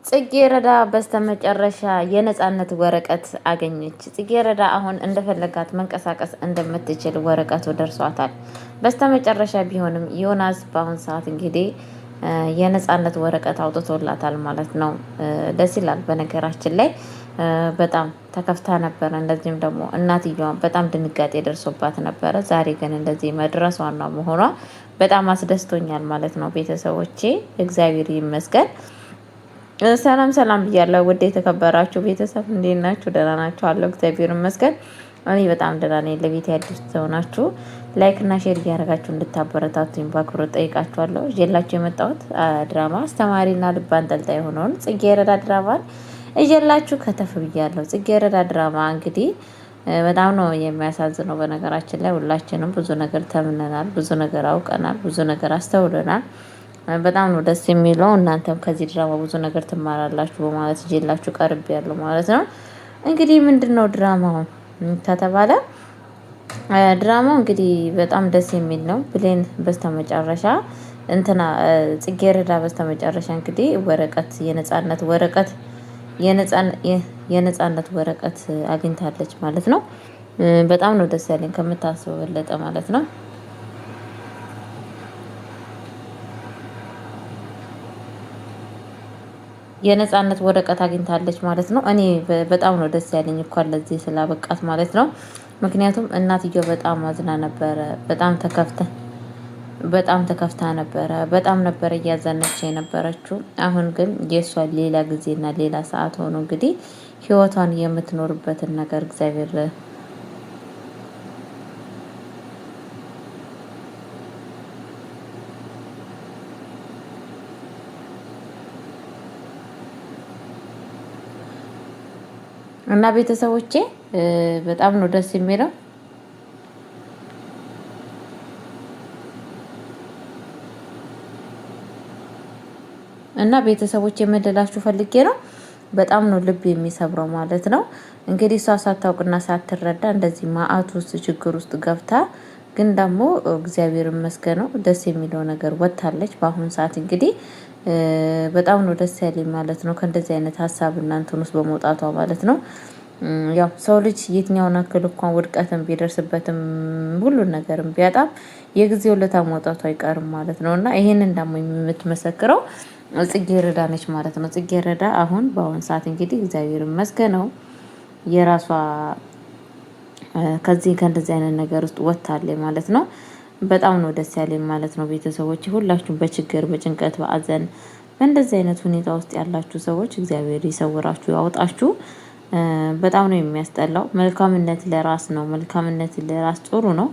ጽጌረዳ በስተመጨረሻ የነጻነት ወረቀት አገኘች። ጽጌረዳ አሁን እንደፈለጋት መንቀሳቀስ እንደምትችል ወረቀቱ ደርሷታል። በስተመጨረሻ ቢሆንም ዮናስ በአሁን ሰዓት እንግዲህ የነጻነት ወረቀት አውጥቶላታል ማለት ነው። ደስ ይላል። በነገራችን ላይ በጣም ተከፍታ ነበረ። እንደዚህም ደግሞ እናትየዋ በጣም ድንጋጤ ደርሶባት ነበረ። ዛሬ ግን እንደዚህ መድረሷና መሆኗ በጣም አስደስቶኛል ማለት ነው። ቤተሰቦቼ እግዚአብሔር ይመስገን። ሰላም ሰላም ብያለሁ። ውድ የተከበራችሁ ቤተሰብ እንዴት ናችሁ? ደህና ናችሁ? አለሁ እግዚአብሔር ይመስገን። እኔ በጣም ደህና ነኝ። ለቤት አዲስ ሆናችሁ ላይክ እና ሼር እያደረጋችሁ እንድታበረታቱኝ በአክብሮት ጠይቃችኋለሁ። ይዤላችሁ የመጣሁት ድራማ አስተማሪና ልብ አንጠልጣይ የሆነውን ጽጌረዳ ድራማን ይዤላችሁ ከተፍ ብያለሁ። ጽጌረዳ ድራማ እንግዲህ በጣም ነው የሚያሳዝነው። በነገራችን ላይ ሁላችንም ብዙ ነገር ተምነናል፣ ብዙ ነገር አውቀናል፣ ብዙ ነገር አስተውለናል። በጣም ነው ደስ የሚለው። እናንተም ከዚህ ድራማ ብዙ ነገር ትማራላችሁ በማለት ይዤላችሁ ቀርብ ያለው ማለት ነው። እንግዲህ ምንድነው ድራማው ከተባለ ድራማው እንግዲህ በጣም ደስ የሚል ነው። ብሌን በስተመጨረሻ እንትና ጽጌረዳ በስተመጨረሻ እንግዲህ ወረቀት የነጻነት ወረቀት አግኝታለች ማለት ነው። በጣም ነው ደስ ያለኝ ከምታስበው በለጠ ማለት ነው። የነጻነት ወረቀት አግኝታለች ማለት ነው። እኔ በጣም ነው ደስ ያለኝ እንኳን ለዚህ ስላበቃት ማለት ነው። ምክንያቱም እናትየው በጣም አዝና ነበረ። በጣም ተከፍታ ነበረ። በጣም ነበረ እያዘነች የነበረችው። አሁን ግን የእሷ ሌላ ጊዜና ሌላ ሰዓት ሆኖ እንግዲህ ህይወቷን የምትኖርበትን ነገር እግዚአብሔር እና ቤተሰቦቼ በጣም ነው ደስ የሚለው። እና ቤተሰቦቼ የምልላችሁ ፈልጌ ነው በጣም ነው ልብ የሚሰብረው ማለት ነው። እንግዲህ እሷ ሳታውቅና ሳትረዳ እንደዚህ ማአት ውስጥ ችግር ውስጥ ገብታ ግን ደግሞ እግዚአብሔር ይመስገነው ደስ የሚለው ነገር ወጥታለች። በአሁኑ ሰዓት እንግዲህ በጣም ነው ደስ ያለኝ ማለት ነው። ከእንደዚህ አይነት ሀሳብ እናንተን ውስጥ በመውጣቷ ማለት ነው። ያው ሰው ልጅ የትኛውን አክል እንኳን ውድቀትም ቢደርስበትም ሁሉን ነገርም ቢያጣም የጊዜው ለታ መውጣቱ አይቀርም ማለት ነው። እና ይሄንን ደግሞ የምትመሰክረው ጽጌረዳ ነች ማለት ነው። ጽጌረዳ አሁን በአሁን ሰዓት እንግዲህ እግዚአብሔር ይመስገነው የራሷ ከእንደዚህ አይነት ነገር ውስጥ ወጥታለች ማለት ነው። በጣም ነው ደስ ያለኝ ማለት ነው። ቤተሰቦች ሁላችሁም በችግር በጭንቀት በአዘን በእንደዚህ አይነት ሁኔታ ውስጥ ያላችሁ ሰዎች እግዚአብሔር ይሰውራችሁ ያውጣችሁ። በጣም ነው የሚያስጠላው። መልካምነት ለራስ ነው። መልካምነት ለራስ ጥሩ ነው።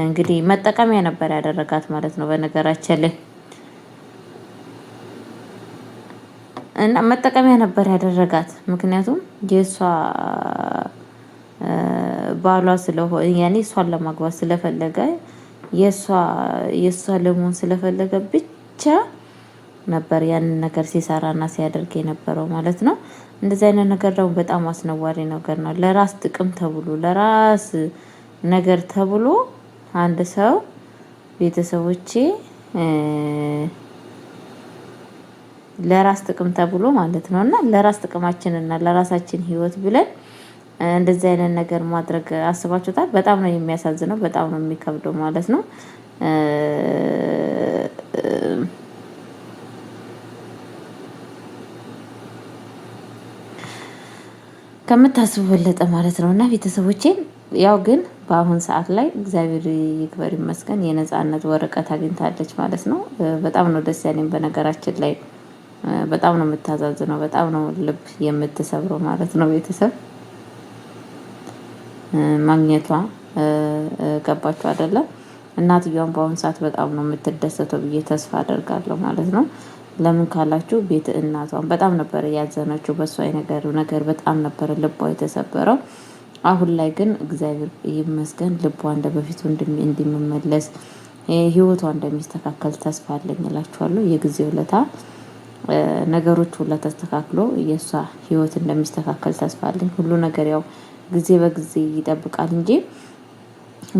እንግዲህ መጠቀሚያ ነበር ያደረጋት ማለት ነው። በነገራችን ላይ እና መጠቀሚያ ነበር ያደረጋት። ምክንያቱም የእሷ ባሏ ስለሆነ ያኔ እሷን ለማግባት ስለፈለገ የእሷ ለመሆን ስለፈለገ ብቻ ነበር ያንን ነገር ሲሰራና ሲያደርግ የነበረው ማለት ነው። እንደዚህ አይነት ነገር ደግሞ በጣም አስነዋሪ ነገር ነው። ለራስ ጥቅም ተብሎ ለራስ ነገር ተብሎ አንድ ሰው ቤተሰቦቼ ለራስ ጥቅም ተብሎ ማለት ነው እና ለራስ ጥቅማችንና ለራሳችን ህይወት ብለን እንደዚህ አይነት ነገር ማድረግ አስባችሁታል? በጣም ነው የሚያሳዝነው። በጣም ነው የሚከብደው ማለት ነው። ከምታስቡ በለጠ ማለት ነው። እና ቤተሰቦቼ ያው ግን በአሁን ሰዓት ላይ እግዚአብሔር ይክበር ይመስገን የነጻነት ወረቀት አግኝታለች ማለት ነው። በጣም ነው ደስ ያለኝ። በነገራችን ላይ በጣም ነው የምታዛዝነው። በጣም ነው ልብ የምትሰብረው ማለት ነው። ቤተሰብ ማግኘቷ ገባችሁ አይደለም? እናትየዋን በአሁኑ ሰዓት በጣም ነው የምትደሰተው ብዬ ተስፋ አደርጋለሁ ማለት ነው። ለምን ካላችሁ ቤት እናቷን በጣም ነበር ያዘነችው። በሷ ነገር በጣም ነበር ልቧ የተሰበረው። አሁን ላይ ግን እግዚአብሔር ይመስገን ልቧ እንደ በፊቱ እንዲመለስ ህይወቷ እንደሚስተካከል ተስፋ አለኝ እላችኋለሁ። የጊዜው ለታ ነገሮች ሁሉ ተስተካክሎ የእሷ ህይወት እንደሚስተካከል ተስፋ አለኝ። ሁሉ ነገር ያው ጊዜ በጊዜ ይጠብቃል እንጂ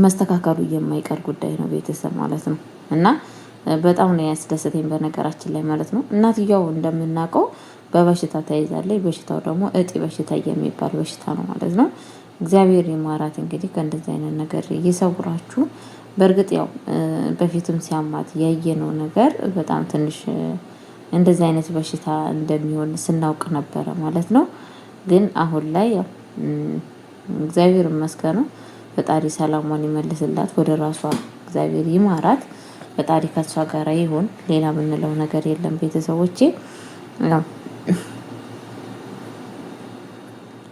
መስተካከሉ የማይቀር ጉዳይ ነው ቤተሰብ ማለት ነው። እና በጣም ነው ያስደሰተኝ በነገራችን ላይ ማለት ነው። እናትየው እንደምናውቀው በበሽታ ተይዛለች። በሽታው ደግሞ እጢ በሽታ የሚባል በሽታ ነው ማለት ነው። እግዚአብሔር ይማራት እንግዲህ ከእንደዚህ አይነት ነገር ይሰውራችሁ። በእርግጥ ያው በፊትም ሲያማት ያየነው ነገር በጣም ትንሽ እንደዚህ አይነት በሽታ እንደሚሆን ስናውቅ ነበረ ማለት ነው። ግን አሁን ላይ ያው እግዚአብሔር ይመስገን ፈጣሪ ሰላሟን ይመልስላት፣ ወደ ራሷ እግዚአብሔር ይማራት። ፈጣሪ ከሷ ጋር ይሁን። ሌላ ምንለው ነገር የለም ቤተሰቦቼ።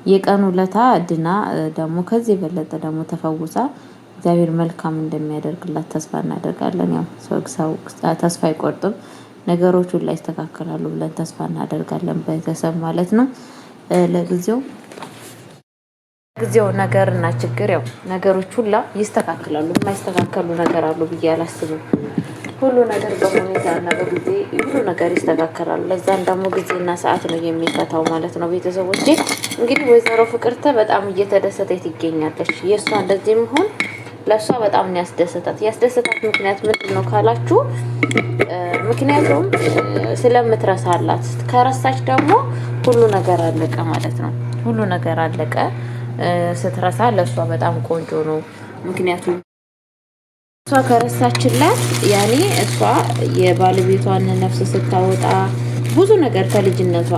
የቀኑ ለታ ድና ደግሞ ከዚህ የበለጠ ደግሞ ተፈውሳ እግዚአብሔር መልካም እንደሚያደርግላት ተስፋ እናደርጋለን። ያው ሰው ተስፋ አይቆርጥም፣ ነገሮች ሁሉ ይስተካከላሉ ብለን ተስፋ እናደርጋለን ቤተሰብ ማለት ነው። ለጊዜው ነገርና ችግር ያው ነገሮች ሁላ ይስተካከላሉ። የማይስተካከሉ ነገር አሉ ብዬ አላስብም። ሁሉ ነገር በሁኔታና በጊዜ ሁሉ ነገር ይስተካከላል። ለዛን ደግሞ ጊዜና ሰዓት ነው የሚፈታው ማለት ነው ቤተሰቦቼ። እንግዲህ ወይዘሮ ፍቅርተ በጣም እየተደሰተች ትገኛለች። የእሷ እንደዚህ መሆን ለእሷ በጣም ነው ያስደሰታት። ያስደሰታት ምክንያት ምንድን ነው ካላችሁ፣ ምክንያቱም ስለምትረሳላት። ከረሳች ደግሞ ሁሉ ነገር አለቀ ማለት ነው። ሁሉ ነገር አለቀ። ስትረሳ ለእሷ በጣም ቆንጆ ነው። ምክንያቱም እሷ ከረሳችላት ያኔ እሷ የባለቤቷን ነፍስ ስታወጣ ብዙ ነገር ከልጅነቷ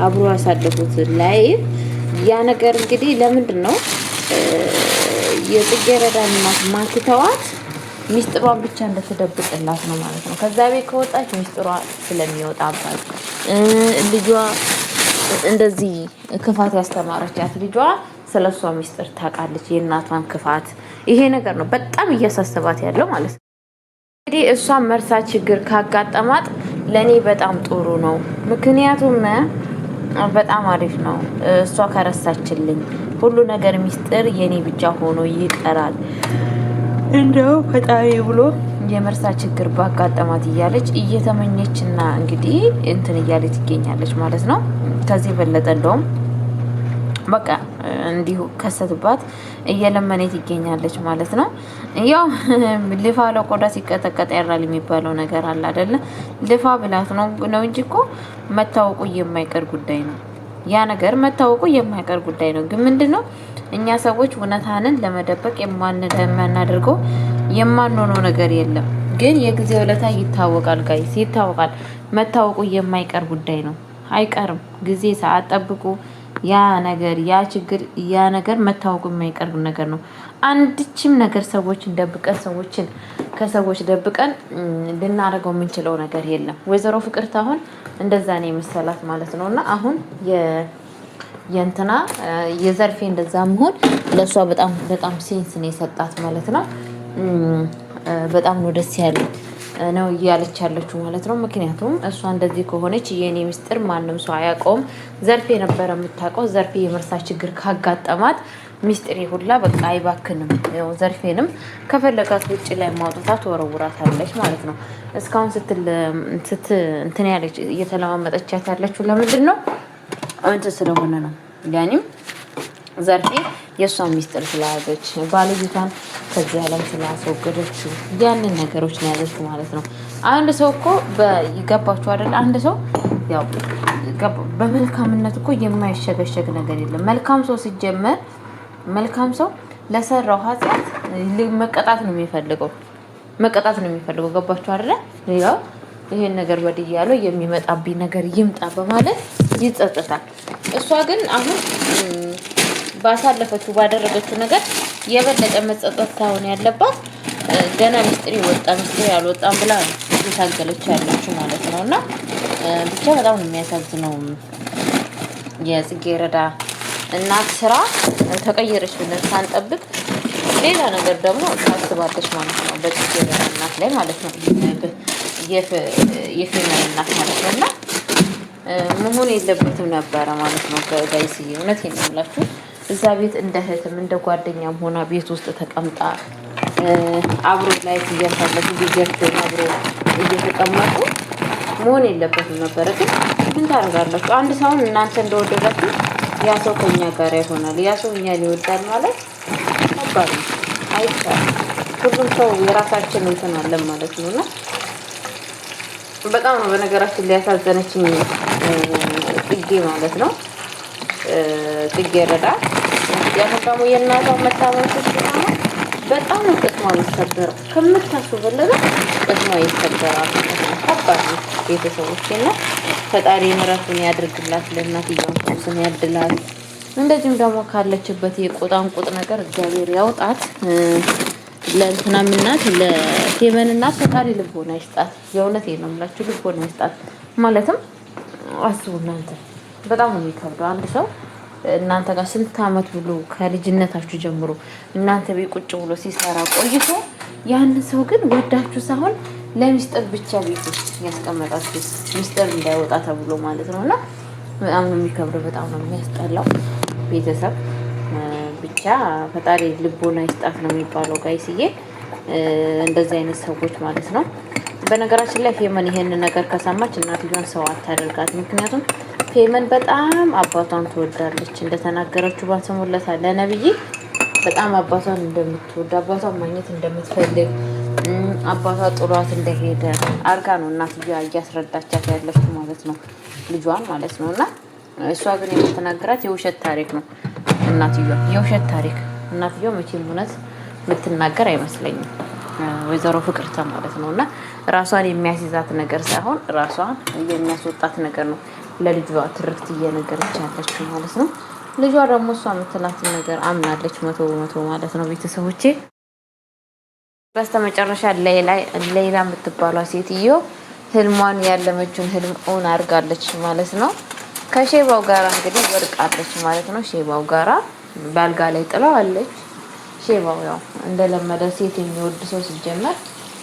አብሮ ያሳለፉት ላይ ያ ነገር እንግዲህ ለምንድን ነው የጽጌረዳን እናት ማክተዋት ሚስጥሯን ብቻ እንደተደብቅላት ነው ማለት ነው። ከዛ ቤት ከወጣች ሚስጥሯ ስለሚወጣባት ልጇ እንደዚህ ክፋት ያስተማረቻት ልጇ ስለሷ ሚስጥር ታውቃለች፣ የእናቷን ክፋት። ይሄ ነገር ነው በጣም እያሳሰባት ያለው ማለት ነው። እንግዲህ እሷን መርሳት ችግር ካጋጠማት ለኔ በጣም ጥሩ ነው። ምክንያቱም በጣም አሪፍ ነው። እሷ ከረሳችልኝ ሁሉ ነገር ሚስጥር የኔ ብቻ ሆኖ ይቀራል። እንደው ፈጣሪ ብሎ የመርሳት ችግር ባጋጠማት እያለች እየተመኘችና እንግዲህ እንትን እያለች ትገኛለች ማለት ነው። ከዚህ በለጠ እንደውም በቃ እንዲሁ ከሰትባት እየለመኔ ትገኛለች ማለት ነው። ያው ልፋ ለቆዳ ሲቀጠቀጥ ያራል የሚባለው ነገር አለ አይደለ? ልፋ ብላት ነው እንጂ እኮ መታወቁ የማይቀር ጉዳይ ነው። ያ ነገር መታወቁ የማይቀር ጉዳይ ነው። ግን ምንድነው እኛ ሰዎች እውነታንን ለመደበቅ የማናደርገው የማንሆነው ነገር የለም። ግን የጊዜው ዕለታ ይታወቃል ጋይስ፣ ይታወቃል። መታወቁ የማይቀር ጉዳይ ነው። አይቀርም። ጊዜ ሰዓት ጠብቁ። ያ ነገር ያ ችግር ያ ነገር መታወቁ የማይቀር ነገር ነው። አንድችም ነገር ሰዎችን ደብቀን ከሰዎች ደብቀን ልናደርገው የምንችለው ነገር የለም። ወይዘሮ ፍቅርት አሁን እንደዛ ነው የመሰላት ማለት ነው። እና አሁን የእንትና የዘርፌ እንደዛ መሆን ለእሷ በጣም ሴንስ ነው የሰጣት ማለት ነው። በጣም ነው ደስ ያለው ነው እያለች ያለችው ማለት ነው። ምክንያቱም እሷ እንደዚህ ከሆነች የኔ ምስጢር ማንም ሰው አያውቀውም። ዘርፌ ነበረ የምታውቀው። ዘርፌ የመርሳት ችግር ካጋጠማት ሚስጥሬ ሁላ በቃ አይባክንም። ያው ዘርፌንም ከፈለጋት ውጭ ላይ ማውጣት ወረውራታለች ማለት ነው። እስካሁን እንትን ያለች እየተለማመጠቻት ያለችው ለምንድን ነው? እንትን ስለሆነ ነው። ያኔም ዘርፌ የእሷን ሚስጥር ስለያዘች ባለቤቷን ከዚህ ዓለም ስላስወገደችው ያንን ነገሮች ነው ያዘችው ማለት ነው። አንድ ሰው እኮ ይገባችሁ አይደል? አንድ ሰው ያው በመልካምነት እኮ የማይሸገሸግ ነገር የለም። መልካም ሰው ሲጀመር መልካም ሰው ለሰራው ኃጢአት መቀጣት ነው የሚፈልገው። ገባችሁ አይደል? ያው ይሄን ነገር በድያለሁ የሚመጣብኝ ነገር ይምጣ በማለት ይጸጸታል። እሷ ግን አሁን ባሳለፈችው ባደረገችው ነገር የበለጠ መጸጸት ሳይሆን ያለባት ገና ሚስጥር ያልወጣም ብላ ነው እየታገለች ያለችው ማለት ነው። እና ብቻ በጣም ነው የሚያሳዝነው የጽጌረዳ እናት ስራ ተቀየረች ብለን ሳንጠብቅ ሌላ ነገር ደግሞ ታስባለች ማለት ነው። በጽጌረዳ እናት ላይ ማለት ነው። የፌመን እናት ማለት ነው። እና መሆን የለበትም ነበረ ማለት ነው። ጋይስዬ እውነቴን ነው የምላችሁ። እዛ ቤት እንደ እህትም እንደ ጓደኛም ሆና ቤት ውስጥ ተቀምጣ አብሮ ላይ እያሳለፉ ጊዜያቸውን አብሮ እየተቀመጡ መሆን የለበትም ነበረ። ግን ምን ታደርጋላችሁ? አንድ ሰውን እናንተ እንደወደዳችሁ ያ ሰው ከኛ ጋር ይሆናል። ያ ሰው እኛን ይወዳል ማለት ከባድ ነው። አይቻልም። ሁሉም ሰው የራሳችን እንትን አለን ማለት ነው። እና በጣም ነው በነገራችን ላይ ያሳዘነችኝ ጽጌ ማለት ነው። ጽጌረዳ ያሁን ደግሞ የእናቷ መታመም ስትሰማ በጣም ነው ቅስሟ የሚሰበረው። ከምታስቡ በለጠ ቅስሟ ይሰበራል። ከባድ ነው ቤተሰቦቼ እና ፈጣሪ ምሕረቱን ያድርግላት፣ ለእናትየው ስም ያድላት። እንደዚሁም ደግሞ ካለችበት የቆጣንቁጥ ነገር እግዚአብሔር ያውጣት። ለእንትናም እናት ለፌመን እናት ፈጣሪ ልቦና ይስጣት። የእውነቴን ነው የምላችሁ ልቦና ይስጣት። ማለትም አስቡ እናንተ በጣም ነው የሚከብደው። አንድ ሰው እናንተ ጋር ስንት ዓመት ብሎ ከልጅነታችሁ ጀምሮ እናንተ ቤት ቁጭ ብሎ ሲሰራ ቆይቶ ያን ሰው ግን ወዳችሁ ሳይሆን ለሚስጥር ብቻ ቤት ውስጥ ያስቀመጣችሁ ሚስጥር እንዳይወጣ ተብሎ ማለት ነው። እና በጣም ነው የሚከብደው፣ በጣም ነው የሚያስጠላው። ቤተሰብ ብቻ ፈጣሪ ልቦና ይስጣት ነው የሚባለው ጋይስዬ። እንደዚህ አይነት ሰዎች ማለት ነው። በነገራችን ላይ ፌመን ይሄንን ነገር ከሰማች እናትየዋን ሰው አታደርጋት። ምክንያቱም ፌመን በጣም አባቷን ትወዳለች። እንደተናገረችው ባንሰሙለታ ለነብይ በጣም አባቷን እንደምትወድ አባቷን ማግኘት እንደምትፈልግ አባቷ ጥሏት እንደሄደ አርጋ ነው እናትየዋ እያስረዳቻት ያለችው ማለት ነው፣ ልጇን ማለት ነው። እና እሷ ግን የምትናገራት የውሸት ታሪክ ነው። እናትየዋ የውሸት ታሪክ እናትየዋ መቼም እውነት የምትናገር አይመስለኝም፣ ወይዘሮ ፍቅርተ ማለት ነው። እና ራሷን የሚያስይዛት ነገር ሳይሆን ራሷን የሚያስወጣት ነገር ነው ለልጇ ትርክት እየነገረች ያለችው ማለት ነው። ልጇ ደግሞ እሷ የምትላትን ነገር አምናለች 100% ማለት ነው። ቤተሰቦቼ በስተመጨረሻ ሌላ የምትባሏ ሴትዮ ህልሟን ያለመችውን ህልም እውን አድርጋለች ማለት ነው። ከሼባው ጋራ እንግዲህ ወድቃለች ማለት ነው። ሼባው ጋራ ባልጋ ላይ ጥለዋለች። ሼባው ያው እንደለመደ ሴት የሚወድ ሰው ሲጀመር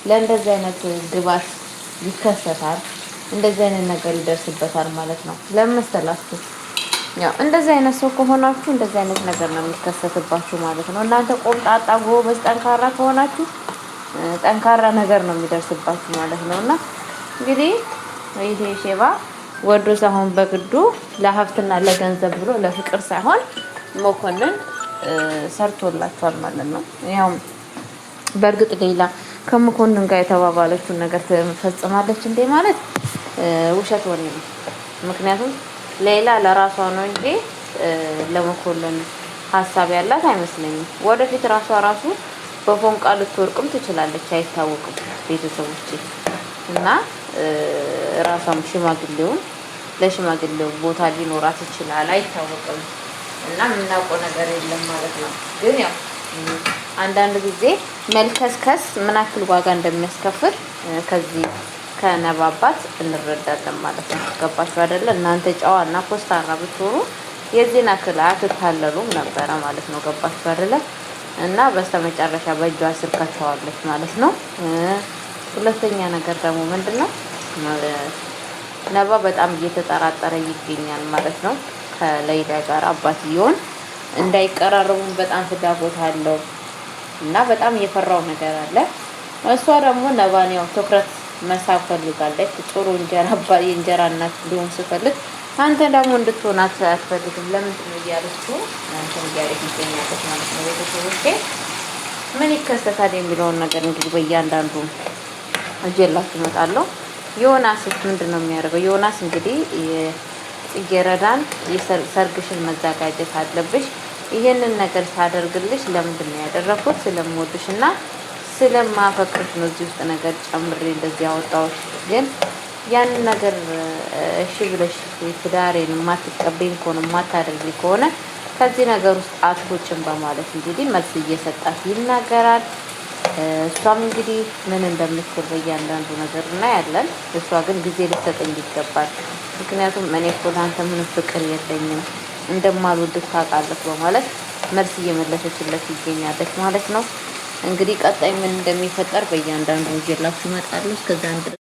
ለእንደዚህ አይነት ግባት ይከሰታል፣ እንደዚህ አይነት ነገር ይደርስበታል ማለት ነው። ለምስተላችሁ ያው እንደዚህ አይነት ሰው ከሆናችሁ እንደዚህ አይነት ነገር ነው የሚከሰትባችሁ ማለት ነው። እናንተ ቆምጣጣ፣ ጎበዝ፣ ጠንካራ ከሆናችሁ ጠንካራ ነገር ነው የሚደርስባችሁ ማለት ነው። እና እንግዲህ ይሄ ሼባ ወዶ ሳይሆን በግዱ ለሀብትና ለገንዘብ ብሎ ለፍቅር ሳይሆን መኮንን ሰርቶላችኋል ማለት ነው። ያው በእርግጥ ሌላ ከመኮንን ጋር የተባባለችውን ነገር ትፈጽማለች እንዴ ማለት ውሸት ሆነ ነው። ምክንያቱም ሌላ ለራሷ ነው እንጂ ለመኮንን ሀሳብ ያላት አይመስለኝም። ወደፊት ራሱ በፎንቃ ልትወርቅም ትችላለች፣ አይታወቅም ቤተሰቦች። እና ራሷም ለሽማግሌው ቦታ ሊኖራት ይችላል፣ አይታወቅም። እና የምናውቀው ነገር የለም ማለት ነው። ግን ያው አንዳንድ ጊዜ መልከስከስ ምን ያክል ዋጋ እንደሚያስከፍል ከዚህ ከነባባት እንረዳለን ማለት ነው። ገባችሁ አይደለ? እናንተ ጨዋና ኮስታራ ብትሆኑ የዚህን ያክል አትታለሉም ነበረ ማለት ነው። ገባችሁ አይደለ? እና በስተመጨረሻ በእጇ ስር ከተዋለች ማለት ነው። ሁለተኛ ነገር ደግሞ ምንድነው ነባ በጣም እየተጠራጠረ ይገኛል ማለት ነው። ከሌላ ጋር አባትየውን እንዳይቀራረቡም በጣም ፍላጎት አለው እና በጣም የፈራው ነገር አለ። እሷ ደግሞ ነባን ያው ትኩረት መሳብ ፈልጋለች። ጥሩ የእንጀራ እናት ሊሆን ስፈልግ አንተ ደግሞ እንድትሆናት አትፈልግም። ለምንድን ነው እያለችው አንተን እያለች ይገኛለች ማለት ነው። ቤተሰቦቼ ምን ይከሰታል የሚለውን ነገር እንግዲህ በእያንዳንዱ እጀላችሁ እመጣለሁ። ዮናስ ምንድን ነው የሚያደርገው? ዮናስ እንግዲህ ጽጌረዳን ሰርግሽን መዘጋጀት አለብሽ፣ ይሄንን ነገር ሳደርግልሽ ለምንድን ነው ያደረኩት? ስለምወድሽ እና ስለማፈቅርሽ ነው እዚህ ውስጥ ነገር ጨምሬ እንደዚህ ያወጣሁት። ግን ያንን ነገር እሺ ብለሽ ትዳሬን የማትቀበይኝ ከሆነ የማታደርጊ ከሆነ ከዚህ ነገር ውስጥ አትወጭም በማለት እንግዲህ መልስ እየሰጣት ይናገራል። እሷም እንግዲህ ምን እንደምትል በእያንዳንዱ ነገር እናያለን። እሷ ግን ጊዜ ልትሰጠኝ ይገባል፣ ምክንያቱም እኔ እኮ ለአንተ ምንም ፍቅር የለኝም እንደማልወድህ ታውቃለህ በማለት መልስ እየመለሰችለት ይገኛለች ማለት ነው። እንግዲህ ቀጣይ ምን እንደሚፈጠር በእያንዳንዱ ይዤላችሁ እመጣለሁ። እስከዛ